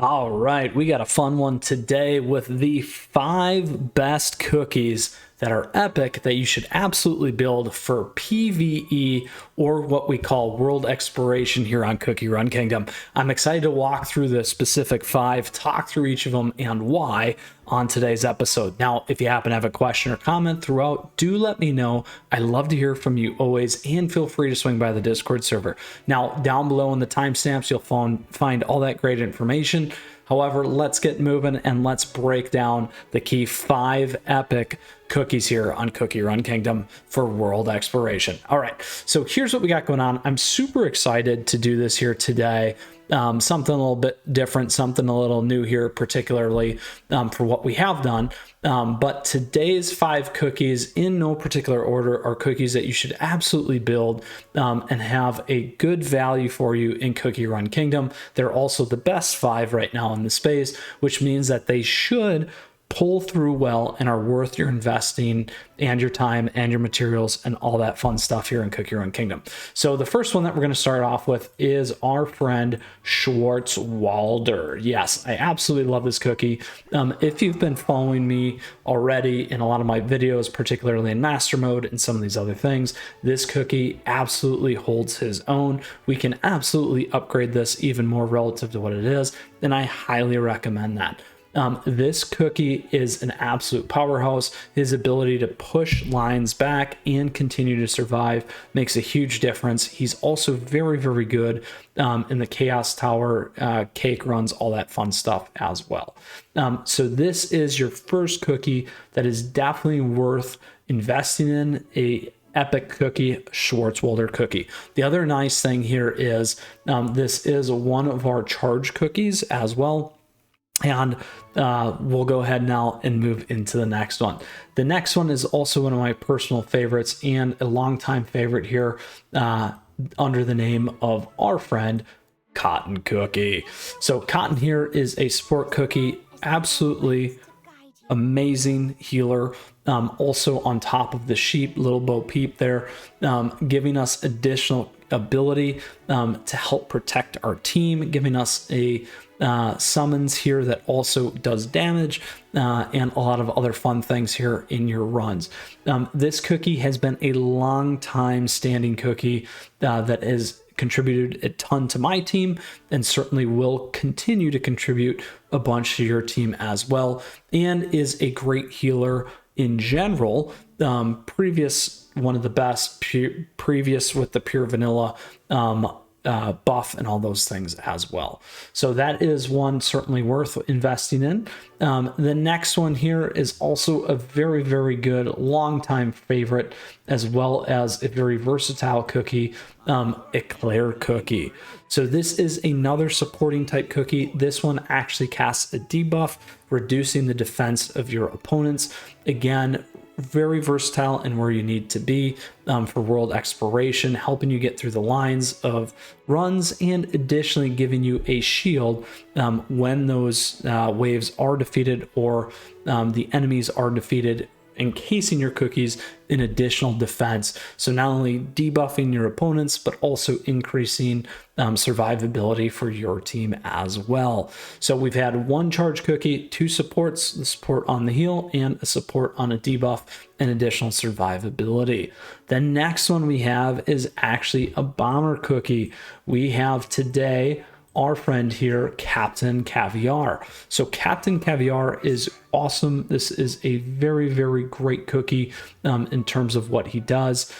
All right, we got a fun one today with the 5 best cookies that are epic that you should absolutely build for PvE or what we call world exploration here on CookieRun Kingdom. I'm excited to walk through the specific 5, talk through each of them and why on today's episode. Now, if you happen to have a question or comment throughout, do let me know. I love to hear from you always, and feel free to swing by the Discord server. Now, down below in the timestamps, you'll find all that great information. However, let's get moving and let's break down the key 5 epic cookies here on CookieRun Kingdom for world exploration. All right, so here's what we got going on. I'm super excited to do this here today. Something a little bit different, something a little new here, particularly for what we have done. But today's 5 cookies, in no particular order, are cookies that you should absolutely build and have a good value for you in CookieRun Kingdom. They're also the best 5 right now in the space, which means that they should pull through well and are worth your investing and your time and your materials and all that fun stuff here in CookieRun Kingdom. So the first one that we're going to start off with is our friend Schwarzwalder. Yes, I absolutely love this cookie. If you've been following me already in a lot of my videos, particularly in master mode and some of these other things, this cookie absolutely holds his own. We can absolutely upgrade this even more relative to what it is, and I highly recommend that. This cookie is an absolute powerhouse. His ability to push lines back and continue to survive makes a huge difference. He's also very, very good in the Chaos Tower, cake runs, all that fun stuff as well. So this is your first cookie that is definitely worth investing in, a epic cookie, Schwarzwalder cookie. The other nice thing here is this is one of our charge cookies as well. And we'll go ahead now and move into the next one. The next one is also one of my personal favorites and a longtime favorite here under the name of our friend Cotton Cookie. So Cotton here is a sport cookie, absolutely amazing healer. Also on top of the sheep, little Bo Peep there, giving us additional ability to help protect our team, giving us a summons here that also does damage and a lot of other fun things here in your runs. This cookie has been a long time standing cookie that has contributed a ton to my team and certainly will continue to contribute a bunch to your team as well, and is a great healer in general. One of the best previous with the pure vanilla buff and all those things as well. So that is one certainly worth investing in. The next one here is also a very, very good longtime favorite, as well as a very versatile cookie, Eclair Cookie. So this is another supporting type cookie. This one actually casts a debuff, reducing the defense of your opponents. Again, very versatile and where you need to be for world exploration, helping you get through the lines of runs, and additionally giving you a shield when those waves are defeated or the enemies are defeated, encasing your cookies in additional defense. So not only debuffing your opponents, but also increasing survivability for your team as well. So we've had 1 charge cookie, 2 supports, the support on the heal and a support on a debuff, and additional survivability. The next one we have is actually a bomber cookie. We have today our friend here, Captain Caviar. So Captain Caviar is awesome. This is a very, very great cookie in terms of what he does.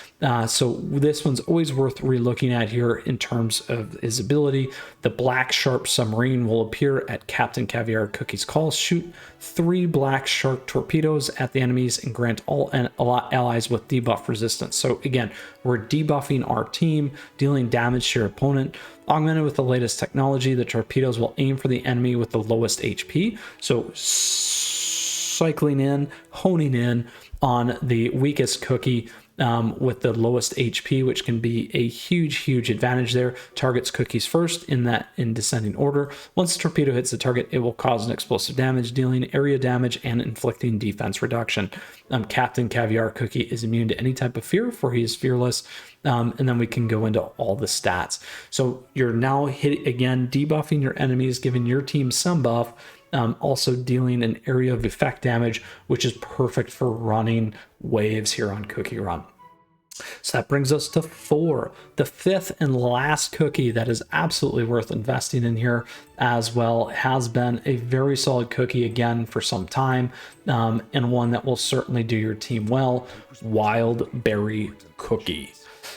So this one's always worth relooking at here in terms of his ability. The black sharp submarine will appear at Captain Caviar Cookie's call. Shoot 3 black shark torpedoes at the enemies and grant all allies with debuff resistance. So again, we're debuffing our team, dealing damage to your opponent. Augmented with the latest technology, the torpedoes will aim for the enemy with the lowest HP. So cycling in, honing in on the weakest cookie with the lowest HP, which can be a huge advantage there. Targets cookies first in descending order. Once the torpedo hits the target, it will cause an explosive damage, dealing area damage and inflicting defense reduction. Captain Caviar Cookie is immune to any type of fear, for he is fearless. And then we can go into all the stats. So you're now debuffing your enemies, giving your team some buff, also dealing an area of effect damage, which is perfect for running waves here on CookieRun. So that brings us to 4, the 5th and last cookie that is absolutely worth investing in here as well. Has been a very solid cookie again for some time, and one that will certainly do your team well. Wild Berry Cookie.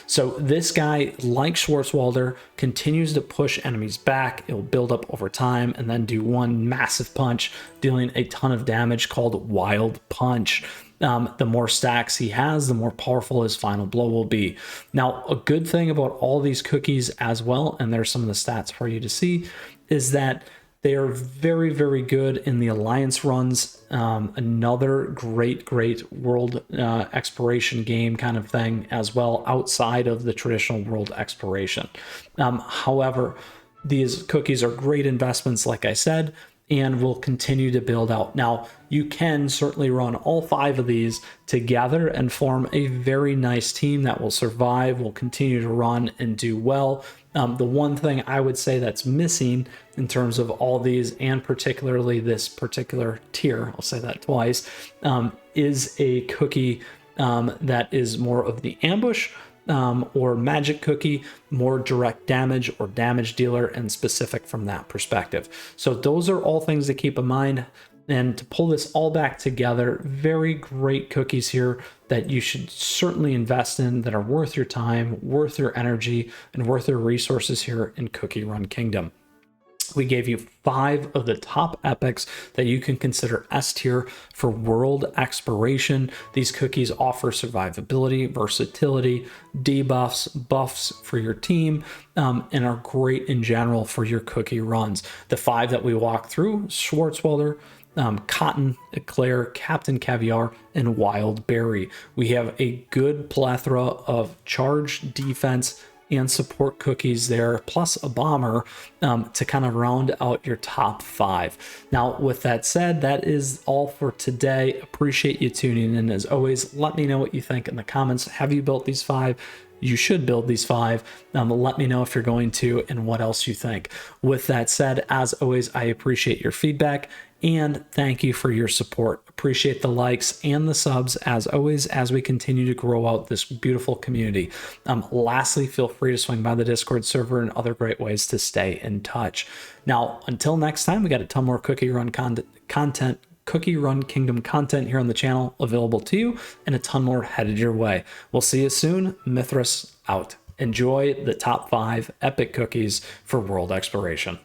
So this guy, like Schwarzwalder, continues to push enemies back. It'll build up over time and then do one massive punch, dealing a ton of damage, called Wild Punch. The more stacks he has, the more powerful his final blow will be. Now, a good thing about all these cookies as well, and there's some of the stats for you to see, is that they are very good in the alliance runs. Another great world exploration game kind of thing as well, outside of the traditional world exploration. However, these cookies are great investments, like I said, and will continue to build out. Now, you can certainly run all 5 of these together and form a very nice team that will survive, will continue to run and do well. The one thing I would say that's missing in terms of all these, and particularly this particular tier, I'll say that twice, is a cookie that is more of the ambush or magic cookie, more direct damage or damage dealer, and specific from that perspective. So those are all things to keep in mind. And to pull this all back together, very great cookies here that you should certainly invest in, that are worth your time, worth your energy, and worth your resources here in CookieRun Kingdom. We gave you 5 of the top epics that you can consider S tier for world exploration. These cookies offer survivability, versatility, debuffs, buffs for your team, and are great in general for your cookie runs. The 5 that we walked through: Schwarzwalder, Cotton, Eclair, Captain Caviar, and Wild Berry. We have a good plethora of charge, defense, and support cookies there, plus a bomber to kind of round out your top 5. Now, with that said, that is all for today. Appreciate you tuning in. As always, let me know what you think in the comments. Have you built these 5? You should build these 5. Let me know if you're going to, and what else you think. With that said, as always, I appreciate your feedback and thank you for your support. Appreciate the likes and the subs as always, as we continue to grow out this beautiful community. Lastly, feel free to swing by the Discord server and other great ways to stay in touch. Now, until next time, we got a ton more CookieRun content, CookieRun Kingdom content here on the channel available to you, and a ton more headed your way. We'll see you soon. Mythras out. Enjoy the top 5 epic cookies for world exploration.